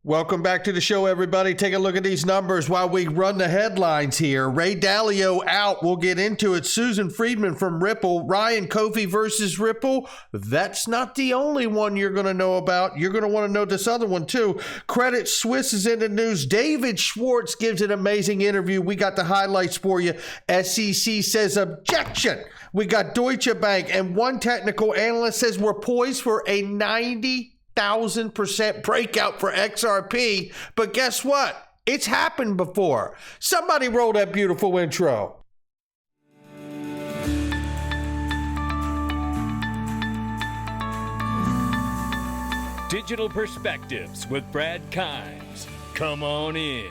Welcome back to the show, everybody. Take a look at these numbers while we run the headlines here. Ray Dalio out. We'll get into it. Susan Friedman from Ripple. Ryan Kofi versus Ripple. That's not the only one you're going to know about. You're going to want to know this other one, too. Credit Suisse is in the news. David Schwartz gives an amazing interview. We got the highlights for you. SEC says objection. We got Deutsche Bank, and one technical analyst says we're poised for a 90,000% breakout for XRP, but guess what? It's happened before. Somebody roll that beautiful intro. Digital Perspectives with Brad Kimes. Come on in.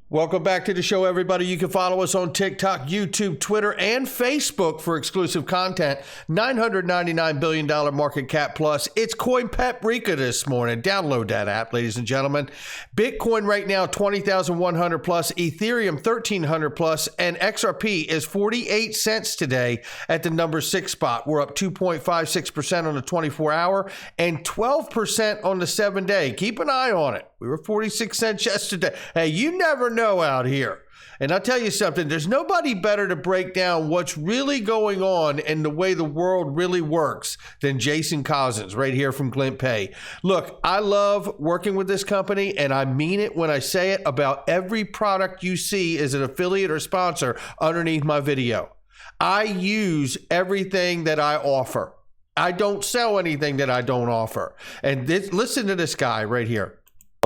Welcome back to the show, everybody. You can follow us on TikTok, YouTube, Twitter, and Facebook for exclusive content. $999 billion market cap plus. It's Coin Paprika this morning. Download that app, ladies and gentlemen. Bitcoin right now, 20,100 plus. Ethereum, 1,300 plus. And XRP is 48 cents today at the number 6 spot. We're up 2.56% on the 24-hour and 12% on the 7-day. Keep an eye on it. We were 46 cents yesterday. Hey, you never know out here. And I'll tell you something, there's nobody better to break down what's really going on and the way the world really works than Jason Cousins right here from Glint Pay. Look, I love working with this company, and I mean it when I say it about every product you see as an affiliate or sponsor underneath my video. I use everything that I offer. I don't sell anything that I don't offer. And listen to this guy right here.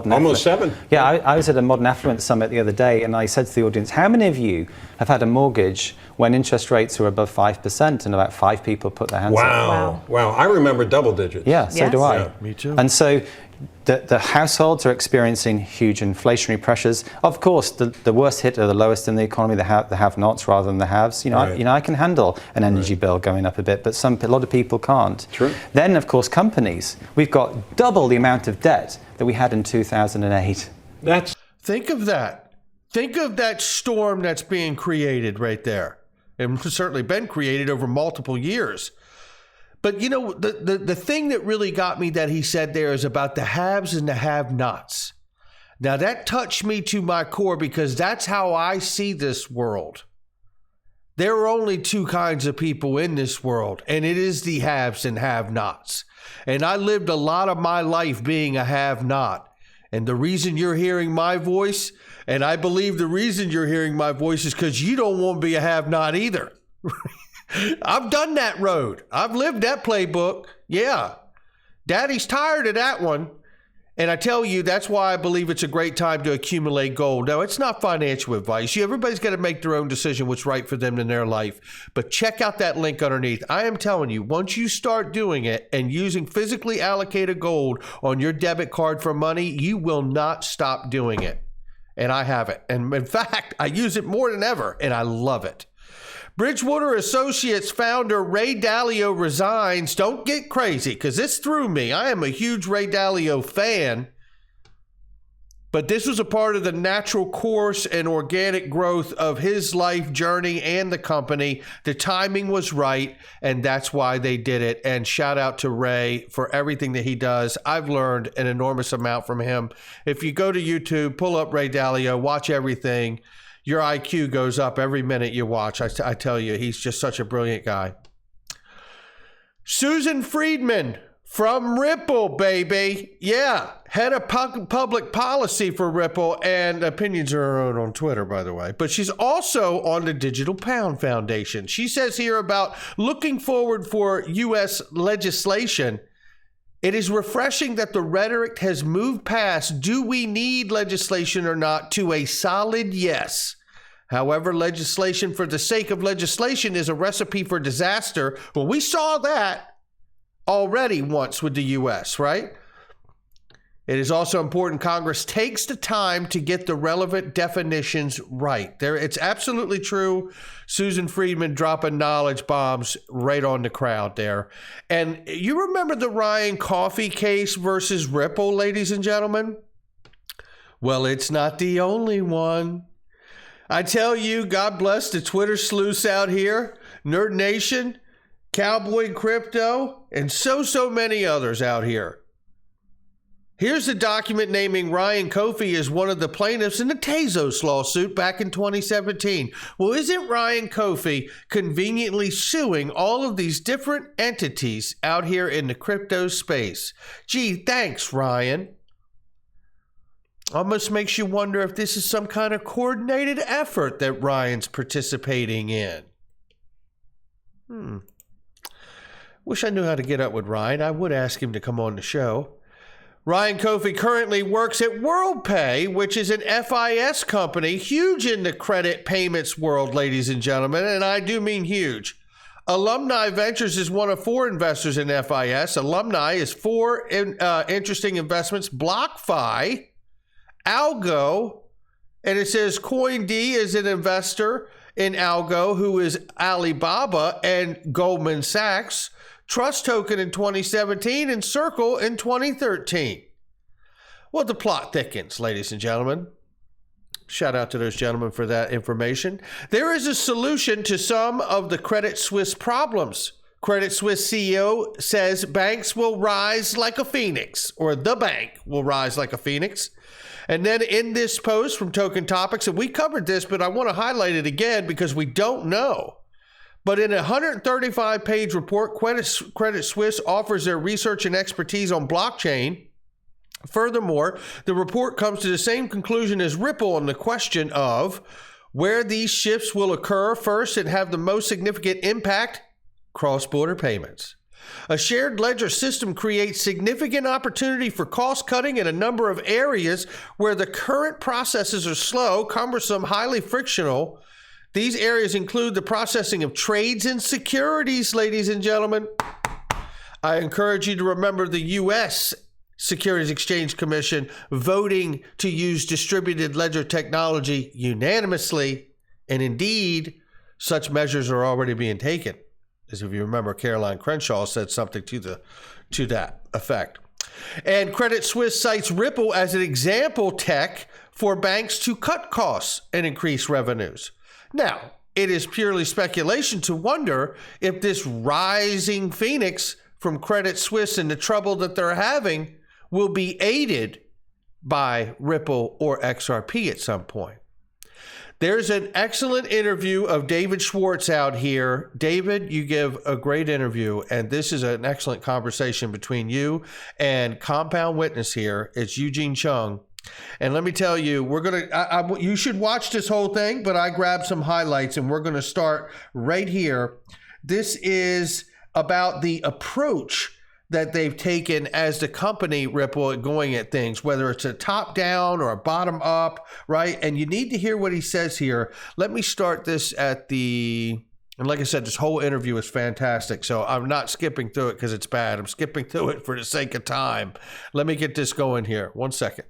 Almost 7. Yeah, I was at a Modern Affluence Summit the other day, and I said to the audience, how many of you have had a mortgage when interest rates were above 5%, and about 5 people put their hands up? Wow. I remember double digits. Yeah, so do I. Yeah, me too. And so the households are experiencing huge inflationary pressures. Of course, the worst hit are the lowest in the economy, the have-nots rather than the haves. I can handle an energy bill going up a bit, but a lot of people can't. True. Then, of course, companies. We've got double the amount of debt that we had in 2008. Think of that. Think of that storm that's being created right there. And certainly been created over multiple years. But, you know, the thing that really got me that he said there is about the haves and the have-nots. Now, that touched me to my core because that's how I see this world. There are only 2 kinds of people in this world, and it is the haves and have-nots. And I lived a lot of my life being a have-not. And the reason you're hearing my voice, and I believe the reason you're hearing my voice is because you don't want to be a have-not either. I've done that road. I've lived that playbook. Yeah. Daddy's tired of that one. And I tell you, that's why I believe it's a great time to accumulate gold. Now, it's not financial advice. Everybody's got to make their own decision what's right for them in their life. But check out that link underneath. I am telling you, once you start doing it and using physically allocated gold on your debit card for money, you will not stop doing it. And I have it. And in fact, I use it more than ever, and I love it. Bridgewater Associates founder Ray Dalio resigns. Don't get crazy, because this threw me. I am a huge Ray Dalio fan. But this was a part of the natural course and organic growth of his life journey and the company. The timing was right, and that's why they did it. And shout out to Ray for everything that he does. I've learned an enormous amount from him. If you go to YouTube, pull up Ray Dalio, watch everything. Your IQ goes up every minute you watch. I tell you, he's just such a brilliant guy. Susan Friedman from Ripple, baby. Yeah, head of public policy for Ripple, and opinions are her own on Twitter, by the way. But she's also on the Digital Pound Foundation. She says here about looking forward for U.S. legislation. It is refreshing that the rhetoric has moved past do we need legislation or not to a solid yes. However, legislation for the sake of legislation is a recipe for disaster. Well, we saw that already once with the U.S., right? It is also important Congress takes the time to get the relevant definitions right. It's absolutely true. Susan Friedman dropping knowledge bombs right on the crowd there. And you remember the Ryan Coffee case versus Ripple, ladies and gentlemen? Well, it's not the only one. I tell you, God bless the Twitter sleuths out here, Nerd Nation. Cowboy Crypto, and so many others out here. Here's a document naming Ryan Kofi as one of the plaintiffs in the Tezos lawsuit back in 2017. Well, isn't Ryan Kofi conveniently suing all of these different entities out here in the crypto space? Gee, thanks, Ryan. Almost makes you wonder if this is some kind of coordinated effort that Ryan's participating in. Wish I knew how to get up with Ryan. I would ask him to come on the show. Ryan Kofi currently works at WorldPay, which is an FIS company, huge in the credit payments world, ladies and gentlemen, and I do mean huge. Alumni Ventures is one of 4 investors in FIS. Alumni is 4 interesting investments: BlockFi, Algo, and it says CoinD is an investor in Algo, who is Alibaba and Goldman Sachs. Trust Token in 2017, and Circle in 2013. Well, the plot thickens, ladies and gentlemen. Shout out to those gentlemen for that information. There is a solution to some of the Credit Suisse problems. Credit Suisse CEO says banks will rise like a phoenix, or the bank will rise like a phoenix. And then in this post from Token Topics, and we covered this, but I want to highlight it again because we don't know. But in a 135-page report, Credit Suisse offers their research and expertise on blockchain. Furthermore, the report comes to the same conclusion as Ripple on the question of where these shifts will occur first and have the most significant impact: cross-border payments. A shared ledger system creates significant opportunity for cost cutting in a number of areas where the current processes are slow, cumbersome, highly frictional. These areas include the processing of trades and securities, ladies and gentlemen. I encourage you to remember the U.S. Securities Exchange Commission voting to use distributed ledger technology unanimously, and indeed, such measures are already being taken. As if you remember, Caroline Crenshaw said something to that effect. And Credit Suisse cites Ripple as an example tech for banks to cut costs and increase revenues. Now, it is purely speculation to wonder if this rising phoenix from Credit Suisse and the trouble that they're having will be aided by Ripple or XRP at some point. There's an excellent interview of David Schwartz out here. David, you give a great interview, and this is an excellent conversation between you and Compound Witness here. It's Eugene Chung. And let me tell you, you should watch this whole thing, but I grabbed some highlights and we're going to start right here. This is about the approach that they've taken as the company, Ripple, going at things, whether it's a top down or a bottom up, right? And you need to hear what he says here. Let me start this and like I said, this whole interview is fantastic. So I'm not skipping through it because it's bad. I'm skipping through it for the sake of time. Let me get this going here. 1 second.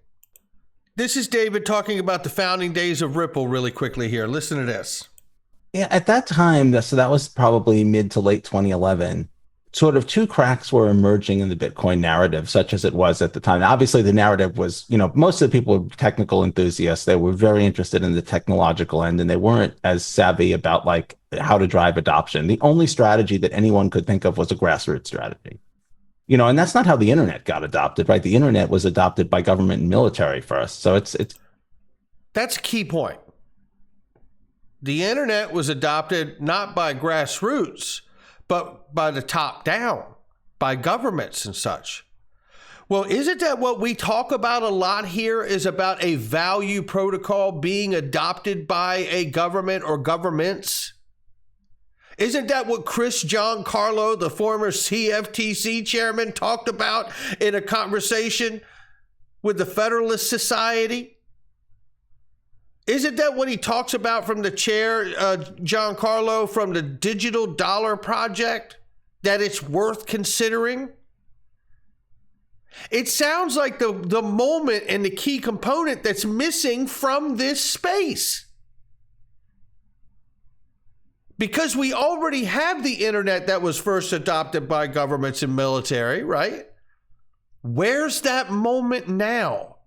This is David talking about the founding days of Ripple really quickly here. Listen to this. Yeah, at that time, so that was probably mid to late 2011, sort of 2 cracks were emerging in the Bitcoin narrative, such as it was at the time. Obviously, the narrative was, most of the people were technical enthusiasts. They were very interested in the technological end, and they weren't as savvy about like how to drive adoption. The only strategy that anyone could think of was a grassroots strategy. And that's not how the internet got adopted, right? The internet was adopted by government and military first. So it's that's a key point. The internet was adopted not by grassroots, but by the top down, by governments and such. Well, isn't that what we talk about a lot here, is about a value protocol being adopted by a government or governments? Isn't that what Chris Giancarlo, the former CFTC chairman, talked about in a conversation with the Federalist Society? Isn't that what he talks about from the chair, Giancarlo, from the Digital Dollar Project, that it's worth considering? It sounds like the moment and the key component that's missing from this space. Because we already have the internet that was first adopted by governments and military, right? Where's that moment now?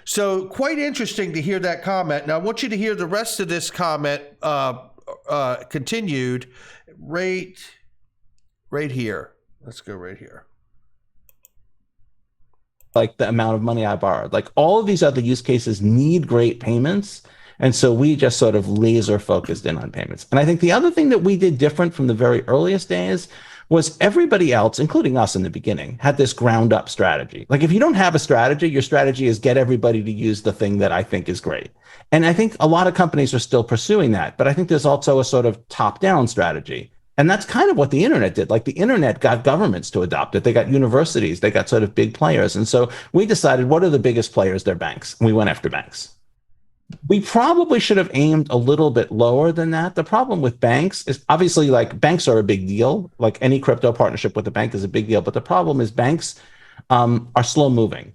So quite interesting to hear that comment. Now I want you to hear the rest of this comment continued right right here. Let's go right here. Like the amount of money I borrowed. Like all of these other use cases need great payments. And so we just sort of laser focused in on payments. And I think the other thing that we did different from the very earliest days was everybody else, including us in the beginning, had this ground up strategy. Like if you don't have a strategy, your strategy is get everybody to use the thing that I think is great. And I think a lot of companies are still pursuing that. But I think there's also a sort of top down strategy. And that's kind of what the internet did. Like the internet got governments to adopt it. They got universities, they got sort of big players. And so we decided, what are the biggest players? They're banks. And we went after banks. We probably should have aimed a little bit lower than that. The problem with banks is obviously like banks are a big deal. Like any crypto partnership with a bank is a big deal. But the problem is banks are slow moving.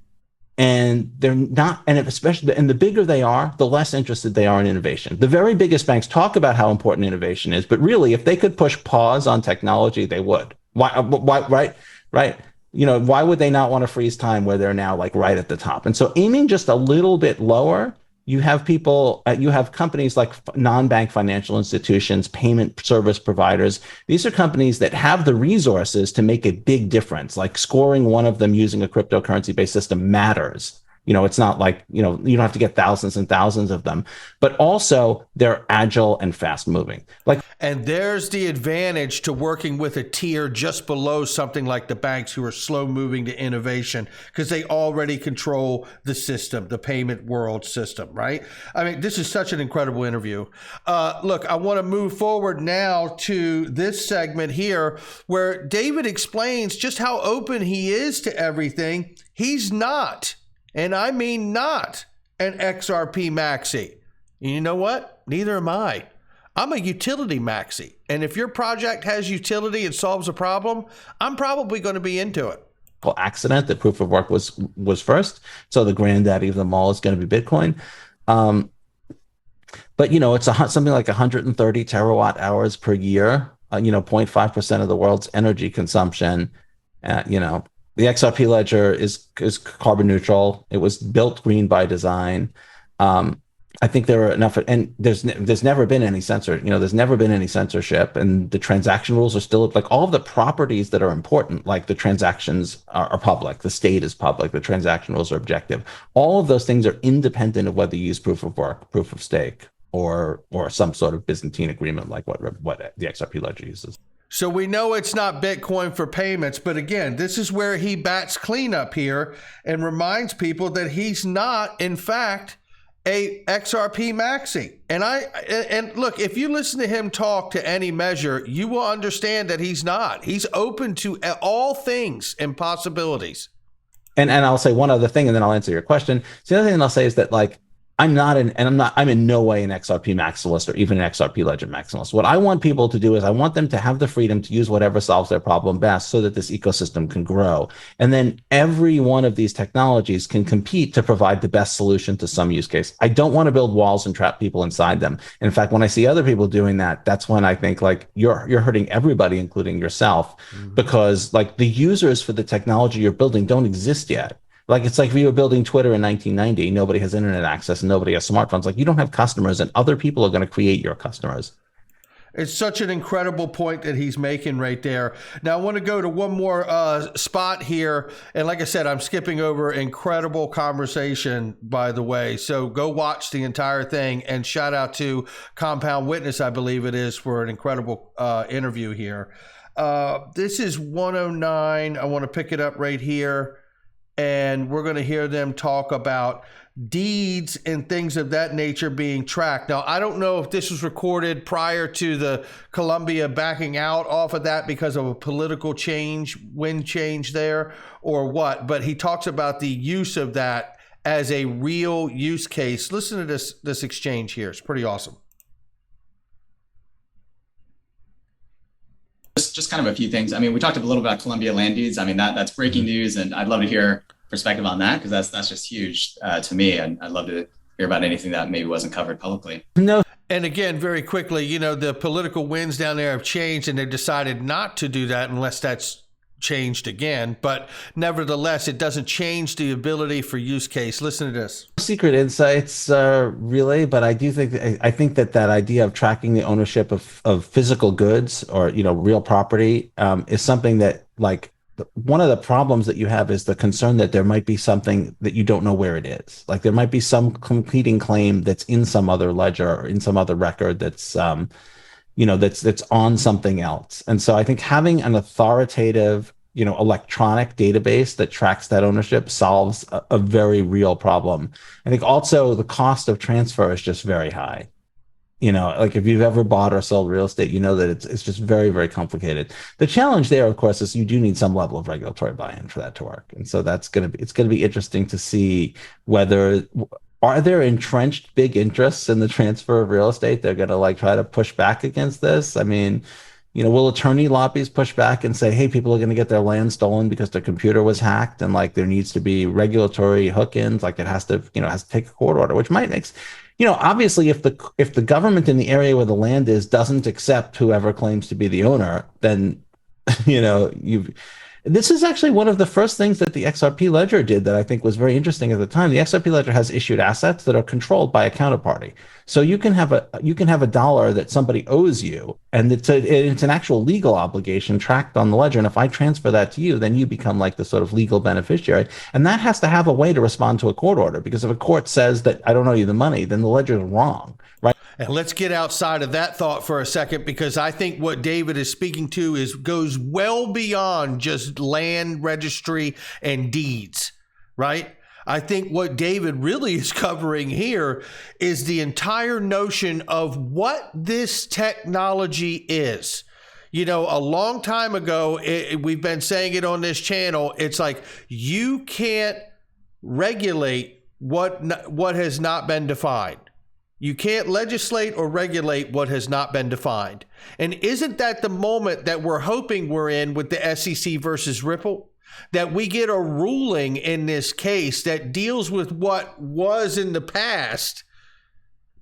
And they're not, and especially, and the bigger they are, the less interested they are in innovation. The very biggest banks talk about how important innovation is, but really, if they could push pause on technology, they would. Why, right? You know, why would they not want to freeze time where they're now like right at the top? And so aiming just a little bit lower, you have people, you have companies like non-bank financial institutions, payment service providers. These are companies that have the resources to make a big difference. Like scoring one of them using a cryptocurrency-based system matters. You know, it's not like, you know, you don't have to get thousands and thousands of them, but also they're agile and fast moving. Like, and there's the advantage to working with a tier just below something like the banks who are slow moving to innovation because they already control the system, the payment world system, right? I mean, this is such an incredible interview. Look, I want to move forward now to this segment here where David explains just how open he is to everything. He's not. And I mean not an XRP maxi. And you know what? Neither am I. I'm a utility maxi. And if your project has utility and solves a problem, I'm probably going to be into it. Accident that proof of work was first. So the granddaddy of them all is going to be Bitcoin. But, you know, it's something like 130 terawatt hours per year, 0.5% of the world's energy consumption, you know. The XRP ledger is carbon neutral. It was built green by design. I think there are enough, and there's never been any there's never been any censorship, and the transaction rules are still like all of the properties that are important, like the transactions are public, the state is public, the transaction rules are objective. All of those things are independent of whether you use proof of work, proof of stake, or some sort of Byzantine agreement like what the XRP ledger uses. So we know it's not Bitcoin for payments, but again, this is where he bats cleanup here and reminds people that he's not, in fact, a XRP maxi. And look, if you listen to him talk to any measure, you will understand that he's not. He's open to all things and possibilities. And I'll say one other thing, and then I'll answer your question. So the other thing I'll say is that like I'm in no way an XRP maximalist or even an XRP ledger maximalist. What I want people to do is I want them to have the freedom to use whatever solves their problem best so that this ecosystem can grow. And then every one of these technologies can compete to provide the best solution to some use case. I don't want to build walls and trap people inside them. In fact, when I see other people doing that, that's when I think like you're hurting everybody, including yourself, because like the users for the technology you're building don't exist yet. Like, it's like if you were building Twitter in 1990, nobody has internet access and nobody has smartphones. Like, you don't have customers and other people are going to create your customers. It's such an incredible point that he's making right there. Now, I want to go to one more spot here. And like I said, I'm skipping over incredible conversation, by the way. So go watch the entire thing. And shout out to Compound Witness, I believe it is, for an incredible interview here. This is 109. I want to pick it up right here. And we're going to hear them talk about deeds and things of that nature being tracked. Now, I don't know if this was recorded prior to the Colombia backing out off of that because of a political change, wind change there, or what, but he talks about the use of that as a real use case. Listen to this exchange here. It's pretty awesome. Just kind of a few things. I mean, we talked a little about Colombia land deeds. I mean, that's breaking news, and I'd love to hear perspective on that because that's just huge to me. And I'd love to hear about anything that maybe wasn't covered publicly. No. And again, very quickly, the political winds down there have changed, and they've decided not to do that unless that's changed again, but nevertheless, it doesn't change the ability for use case. Listen to this. Secret insights, really, but I do think that idea of tracking the ownership of physical goods or real property is something that, like, one of the problems that you have is the concern that there might be something that you don't know where it is. Like there might be some competing claim that's in some other ledger or in some other record that's that's on something else. And so I think having an authoritative, electronic database that tracks that ownership solves a very real problem. I think also the cost of transfer is just very high. Like if you've ever bought or sold real estate, that it's just very, very complicated. The challenge there, of course, is you do need some level of regulatory buy-in for that to work. And so it's going to be interesting to see whether are there entrenched big interests in the transfer of real estate? They're going to try to push back against this. I mean, will attorney lobbies push back and say, hey, people are going to get their land stolen because their computer was hacked, and there needs to be regulatory hook-ins, it has to take a court order, which might make, obviously if the government in the area where the land is doesn't accept whoever claims to be the owner, then, this is actually one of the first things that the XRP ledger did that I think was very interesting at the time. The XRP ledger has issued assets that are controlled by a counterparty. So you can have a dollar that somebody owes you, and it's an actual legal obligation tracked on the ledger. And if I transfer that to you, then you become like the sort of legal beneficiary. And that has to have a way to respond to a court order, because if a court says that I don't owe you the money, then the ledger is wrong, right? And let's get outside of that thought for a second, because I think what David is speaking to goes well beyond just land registry and deeds, right? I think what David really is covering here is the entire notion of what this technology is. A long time ago, we've been saying it on this channel. It's like you can't regulate what has not been defined. You can't legislate or regulate what has not been defined. And isn't that the moment that we're hoping we're in with the SEC versus Ripple? That we get a ruling in this case that deals with what was in the past,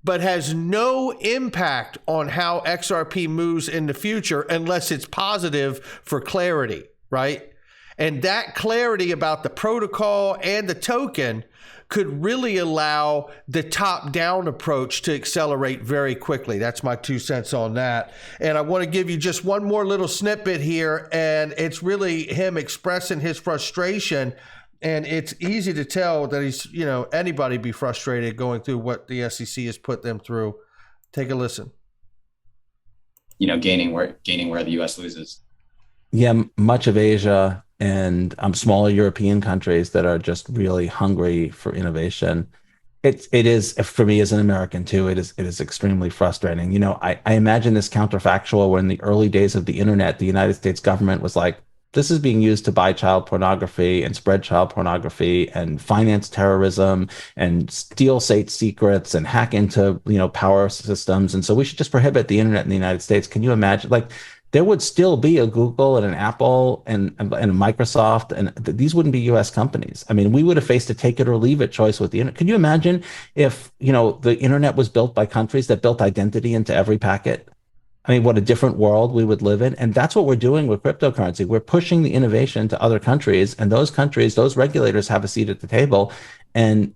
but has no impact on how XRP moves in the future unless it's positive for clarity, right? And that clarity about the protocol and the token could really allow the top-down approach to accelerate very quickly. That's my 2 cents on that. And I want to give you just one more little snippet here, and it's really him expressing his frustration. And it's easy to tell that he's, anybody be frustrated going through what the SEC has put them through. Take a listen. Gaining where the U.S. loses. Yeah, much of Asia and smaller European countries that are just really hungry for innovation. It is, for me as an American too, it is extremely frustrating. I imagine this counterfactual when in the early days of the internet, the United States government was like, this is being used to buy child pornography and spread child pornography and finance terrorism and steal state secrets and hack into, power systems. And so we should just prohibit the internet in the United States. Can you imagine? There would still be a Google and an Apple and a Microsoft, and these wouldn't be U.S. companies. I mean, we would have faced a take it or leave it choice with the internet. Can you imagine if, the internet was built by countries that built identity into every packet? I mean, what a different world we would live in. And that's what we're doing with cryptocurrency. We're pushing the innovation to other countries, and those countries, those regulators have a seat at the table. And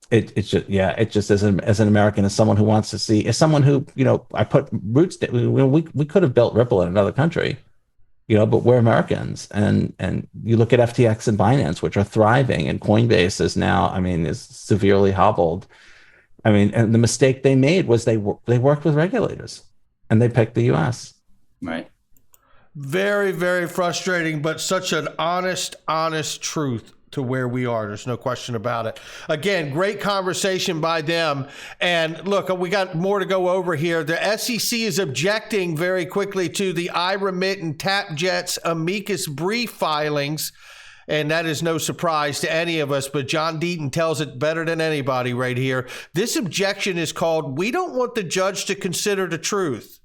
it's just as an American, as someone who wants to see, as someone who, I put roots, we could have built Ripple in another country, but we're Americans. And you look at FTX and Binance, which are thriving, and Coinbase is now, is severely hobbled. And the mistake they made was they worked with regulators and they picked the US. Right. Very, very frustrating, but such an honest truth to where we are. There's no question about it. Again, great conversation by them. And look, we got more to go over here. The SEC is objecting very quickly to the iRemit and TapJet's amicus brief filings. And that is no surprise to any of us, but John Deaton tells it better than anybody right here. This objection is called, "We don't want the judge to consider the truth."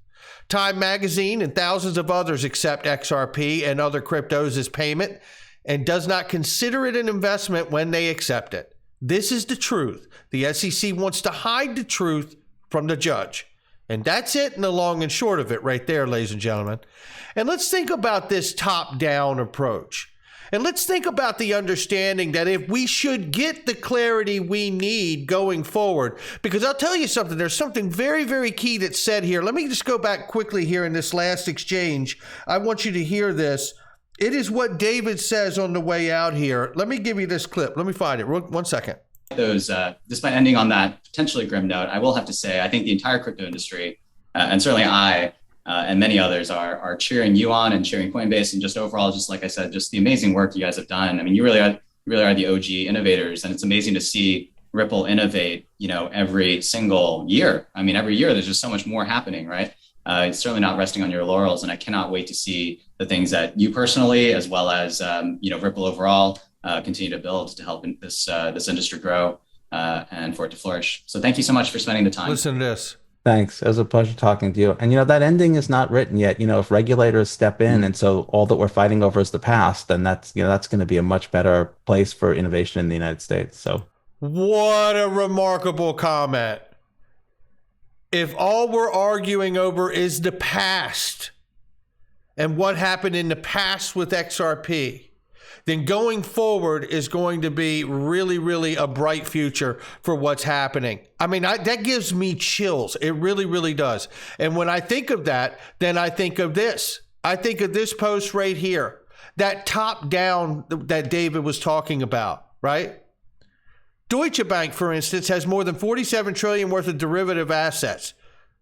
Time Magazine and thousands of others accept XRP and other cryptos as payment and does not consider it an investment when they accept it. This is the truth. The SEC wants to hide the truth from the judge. And that's it in the long and short of it right there, ladies and gentlemen. And let's think about this top-down approach. And let's think about the understanding that if we should get the clarity we need going forward, because I'll tell you something, there's something very, very key that's said here. Let me just go back quickly here in this last exchange. I want you to hear this. It is what David says on the way out here. Let me give you this clip. Let me find it. 1 second. Despite ending on that potentially grim note, I will have to say, I think the entire crypto industry, and certainly I, and many others are cheering you on and cheering Coinbase, and just overall, just like I said, just the amazing work you guys have done. I mean, you really are the OG innovators, and it's amazing to see Ripple innovate, every single year. I mean, every year there's just so much more happening, right? It's certainly not resting on your laurels, and I cannot wait to see the things that you personally, as well as Ripple overall, continue to build to help this industry grow and for it to flourish. So thank you so much for spending the time. Listen to this. Thanks. It was a pleasure talking to you. And, that ending is not written yet. If regulators step in and so all that we're fighting over is the past, then that's going to be a much better place for innovation in the United States. So what a remarkable comment. If all we're arguing over is the past and what happened in the past with XRP, then going forward is going to be really, really a bright future for what's happening. I mean, that gives me chills. It really, really does. And when I think of that, then I think of this. I think of this post right here, that top down that David was talking about, right? Deutsche Bank, for instance, has more than 47 trillion worth of derivative assets.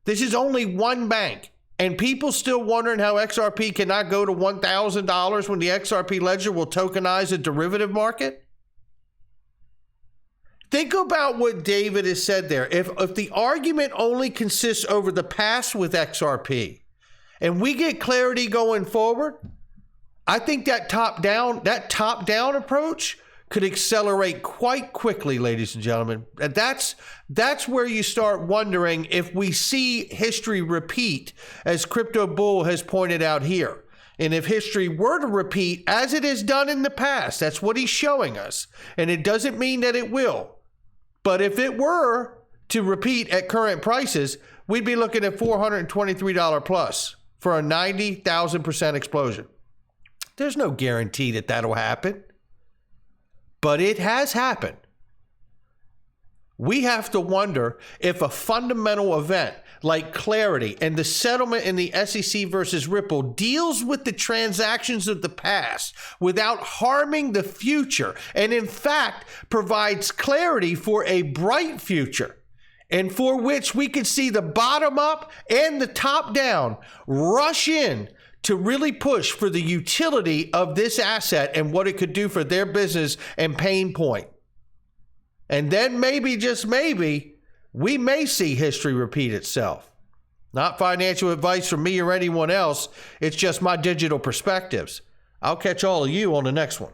This is only one bank. And people still wondering how XRP cannot go to $1,000 when the XRP ledger will tokenize a derivative market? Think about what David has said there. If the argument only consists over the past with XRP and we get clarity going forward, I think that top-down approach could accelerate quite quickly, ladies and gentlemen. And that's where you start wondering if we see history repeat, as Crypto Bull has pointed out here. And if history were to repeat as it has done in the past, that's what he's showing us. And it doesn't mean that it will. But if it were to repeat at current prices, we'd be looking at $423 plus for a 90,000% explosion. There's no guarantee that that'll happen. But it has happened. We have to wonder if a fundamental event like clarity and the settlement in the SEC versus Ripple deals with the transactions of the past without harming the future, and in fact provides clarity for a bright future, and for which we could see the bottom up and the top down rush in to really push for the utility of this asset and what it could do for their business and pain point. And then maybe, just maybe, we may see history repeat itself. Not financial advice from me or anyone else. It's just my digital perspectives. I'll catch all of you on the next one.